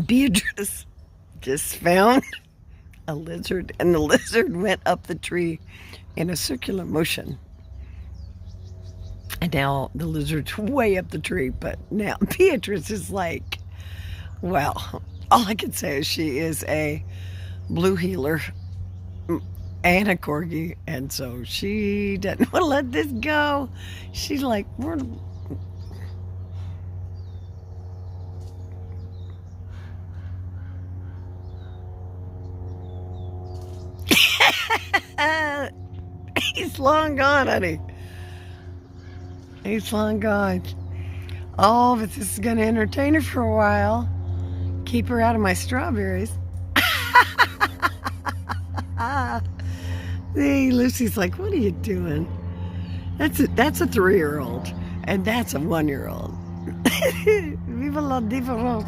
Beatrice just found a lizard, and the lizard went up the tree in a circular motion. And now the lizard's way up the tree, but now Beatrice is like, well, all I can say is she is a blue heeler and a corgi, and so she doesn't want to let this go. She's like, we're he's long gone, honey. He's long gone. Oh, but this is going to entertain her for a while. Keep her out of my strawberries. Hey, Lucy's like, what are you doing? That's a 3-year-old, and that's a 1-year-old. Viva la différence.